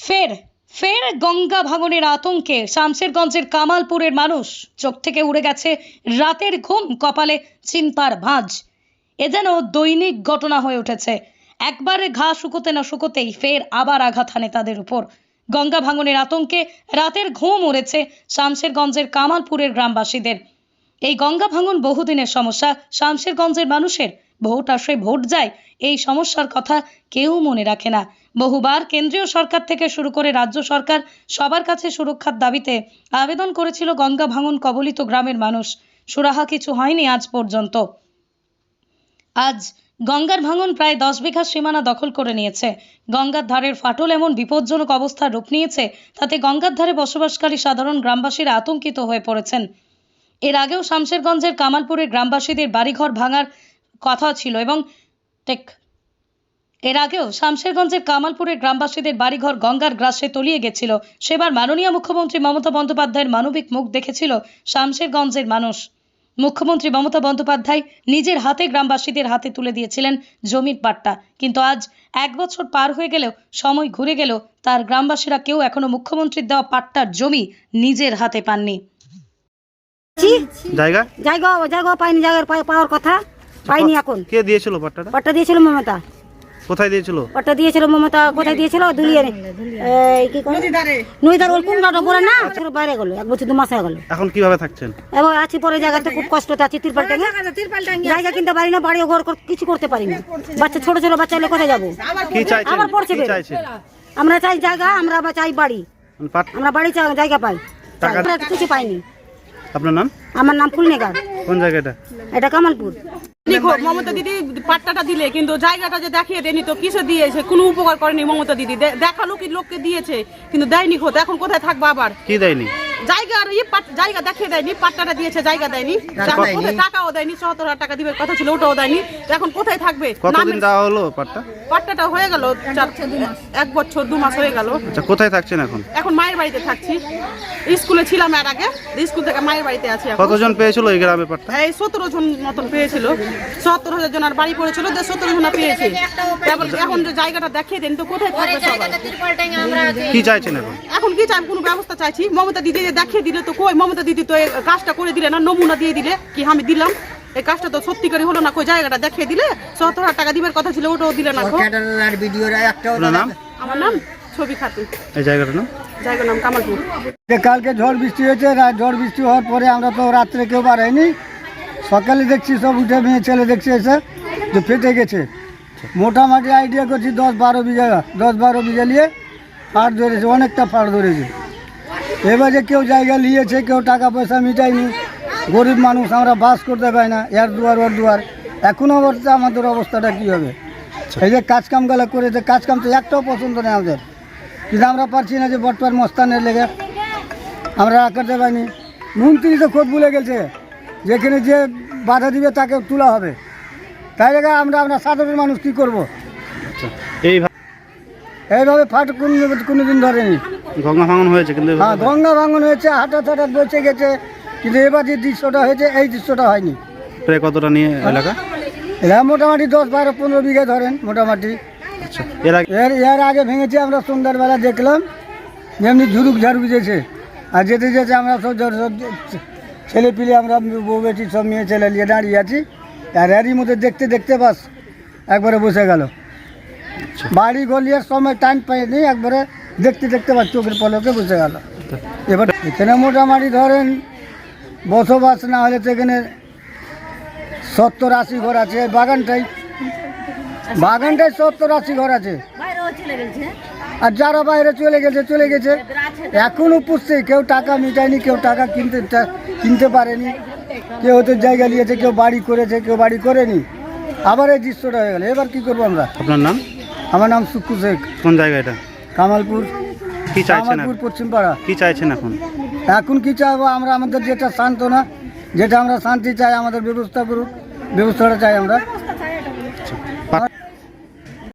ফের ফের গঙ্গা ভাঙনের আতঙ্কে শামশেরগঞ্জের কামালপুরের মানুষ। চোখ থেকে উড়ে গেছে রাতের ঘুম, কপালে চিন্তার ভাঁজ। এ যেন দৈনিক ঘটনা হয়ে উঠেছে। একবারে ঘা শুকোতে না শুকোতেই ফের আবার আঘাত হানে তাদের উপর। গঙ্গা ভাঙনের আতঙ্কে রাতের ঘুম উড়েছে শামশেরগঞ্জের কামালপুরের গ্রামবাসীদের। এই গঙ্গা ভাঙন বহুদিনের সমস্যা শামশেরগঞ্জের মানুষের। ভোট আসে ভোট যায়, এই সমস্যার কথা কেউ মনে রাখে না। বহুবার কেন্দ্রীয় সরকার থেকে শুরু করে রাজ্য সরকার সবার কাছে সুরক্ষার দাবিতে আবেদন করেছিল গঙ্গা ভাঙন কবলিত গ্রামের মানুষ। সুরাহা কিছু হয়নি আজ পর্যন্ত। আজ গঙ্গার ভাঙন প্রায় 10 বিঘা সীমানা দখল করে নিয়েছে। গঙ্গার ধারের ফাটল এমন বিপজ্জনক অবস্থার রূপ নিয়েছে, তাতে গঙ্গার ধারে বসবাসকারী সাধারণ গ্রামবাসীরা আতঙ্কিত হয়ে পড়েছেন। এর আগেও শামশেরগঞ্জের কামালপুরের গ্রামবাসীদের বাড়িঘর ভাঙার কথা ছিল এবং বাড়িঘর গঙ্গার গ্রাসে তলিয়ে গেছিল। সেবার মাননীয় মুখ্যমন্ত্রী মমতা বন্দ্যোপাধ্যায়ের মানবিক মুখ দেখেছিল শামশেরগঞ্জের মানুষ। মুখ্যমন্ত্রী মমতা বন্দ্যোপাধ্যায় নিজের হাতে গ্রামবাসীদের হাতে তুলে দিয়েছিলেন জমির পাট্টা। কিন্তু আজ 1 বছর পার হয়ে গেলেও, সময় ঘুরে গেলেও তার গ্রামবাসীরা কেউ এখনো মুখ্যমন্ত্রীর দেওয়া পাট্টার জমি নিজের হাতে পাননি। জায়গা পাইনি, জায়গার পাওয়ার কথা পাইনি। এখন কে দিয়েছিল পাট্টাটা? পাট্টা দিয়েছিল মমতা। কোথায় দিয়েছিল? পাট্টা দিয়েছিল মমতা। কোথায় দিয়েছিল? দুলিয়ে কি করে নদীধার ওই কোনটা বলে না, বাইরে গেল 1 বছর 2 মাস হয়ে গেল। এখন কিভাবে থাকছেন? এবার আছি পরে জায়গাতে খুব কষ্টতে আছি। তিরপাল টাঙ্গে জায়গা কিনতে পারি না, বাড়ি ঘর কিছু করতে পারি না। বাচ্চা ছোট ছোট বাচ্চা হলে কোথায় যাবো? কি চাইছেন? আবার পড়ছে। আমরা চাই জায়গা, আমরা আবার চাই বাড়ি। আমরা বাড়ি চাই, জায়গা পাই। কিছু পাইনি। আপনার নাম? আমার নাম ফুলনেগার। কোন জায়গাটা? এটা কামালপুর। মমতা দিদি পাট্টাটা দিলে, কিন্তু জায়গাটা যে দেখিয়ে দেয়নি তো কিসে দিয়েছে, কোনো উপকার করেনি মমতা দিদি। দেখালো কি লোককে দিয়েছে, কিন্তু দেয়নি খোঁজ। এখন কোথায় থাকবো আবার? কি দেয়নি? জায়গা দেখিয়ে দেয়নি, পাট্টাটা দিয়েছে, জায়গা দেয়নি, টাকাও দেয়নি। ৭৭,০০০ টাকা দিবে কথা ছিল, ওটাও দেয়নি। এখন কোথায় থাকবে? কতদিন দেওয়া হলো পাট্টা? পাট্টাটা হয়ে গেল 1 বছর 2 মাস হয়ে গেল। আচ্ছা, কোথায় থাকছেন এখন? এখন মায়ের বাড়িতে থাকছি। স্কুলে ছিলাম এর আগে, স্কুল থেকে মায়ের বাড়িতে আছি। কতজন পেয়েছিল এই গ্রামে পাট্টা? এই ১৭ জন মতন পেয়েছিল। ৭০,০০০ জনের বাড়ি পড়েছিল, ১৭ জন পেয়েছে। এখন যে জায়গাটা দেখিয়ে দেন তো কোথায় থাকবে সবাই? কি চাইছেন এখন? এখন কি চাই? কোনো ব্যবস্থা চাইছি। মমতা দিদি দেখিয়ে দিলে তো কই? মমতা দিদি তো এই কাজটা করে দিলে না, নমুনা দিয়ে দিলে কি আমি দিলাম। এই কাজটা তো সত্যি করে হলো না। কই জায়গাটা দেখিয়ে দিলে ৭০,০০০ টাকা দিবার কথা ছিল, ওটাও দিলে না। আমার নাম ছবি খাতুন। এই জায়গাটার নাম? জায়গার নাম কামালপুর। কালকে ঝড় বৃষ্টি হয়েছে। ঝড় বৃষ্টি হওয়ার পরে আমরা তো রাত্রে কেউ বার হয়নি। সকালে দেখছি সব উঠে মেয়ে ছেলে দেখছি এসে যে ফেটে গেছে। মোটামুটি আইডিয়া করছি 10-12 বিঘা নিয়ে ফাড় ধরেছে, অনেকটা ফাড় ধরেছে। এবারে কেউ জায়গা নিয়েছে, কেউ টাকা পয়সা মিটায়নি। গরিব মানুষ, আমরা বাস করতে পারি না, এর দুয়ার ওর দুয়ার। এখন অবস্থা আমাদের অবস্থাটা কী হবে? এই যে কাজকামগুলো করেছে, কাজকাম তো একটাও পছন্দ নেই আমাদের। কিন্তু আমরা পারছি না যে বটপার মস্তানের লেগে আমরা করতে পারিনি। মন্ত্রী তো খুব ভুলে গেছে, যেখানে যে বাধা দিবে তাকে তোলা হবে। তাই জায়গায় আমরা সাধারণ মানুষ কী করবো? এইভাবে ফাট কোনোদিন ধরেনি। গঙ্গা ভাঙন হয়েছে, কিন্তু হ্যাঁ, গঙ্গা ভাঙন হয়েছে, হঠাৎ বেঁচে গেছে। কিন্তু এবার যে দৃশ্যটা হয়েছে, এই দৃশ্যটা হয়নি। প্রায় কতটা নিয়ে এলাকা? এরা মোটামুটি 10-12-15 বিঘা ধরেন মোটামুটি। এর আগে ভেঙেছে, আমরা সন্ধ্যাবেলা দেখলাম যেমনি ঝাড়ু দিয়েছে। আর যেতে যেতে আমরা সব ছেলে পিলে, আমরা বউ বেটি সব মেয়ে ছেলে নিয়ে দাঁড়িয়ে আছি। আর এরই মধ্যে দেখতে দেখতে বাস একবারে বসে গেল। বাড়ি গলিয়ার সময় টাইম পাইনি, একবারে দেখতে দেখতে বা চোখের পলকে বসে গেল। এবার এখানে মোটামুটি ধরেন বসবাস না হলে তো এখানে 70-80 ঘর আছে। বাগানটাই 70-80 ঘর আছে। আর যারা বাইরে চলে গেছে এখনও পুষছে। কেউ টাকা মিটায়নি, কেউ টাকা কিনতে পারেনি। কেউ হয়তো জায়গা নিয়েছে, কেউ বাড়ি করেছে, কেউ বাড়ি করেনি। আবার এই দৃশ্যটা হয়ে গেল। এবার কি করবো আমরা? আপনার নাম? আমার নাম সুক্কু শেখ। কোন জায়গা এটা? কামালপুর। কি চাইছেন? কামালপুর পশ্চিমপাড়া। কি চাইছেন এখন? এখন কি চাইবো আমরা? আমাদের যেটা সান্ত্বনা, যেটা আমরা শান্তি চাই, আমাদের ব্যবস্থা করুক, ব্যবস্থাটা চাই আমরা।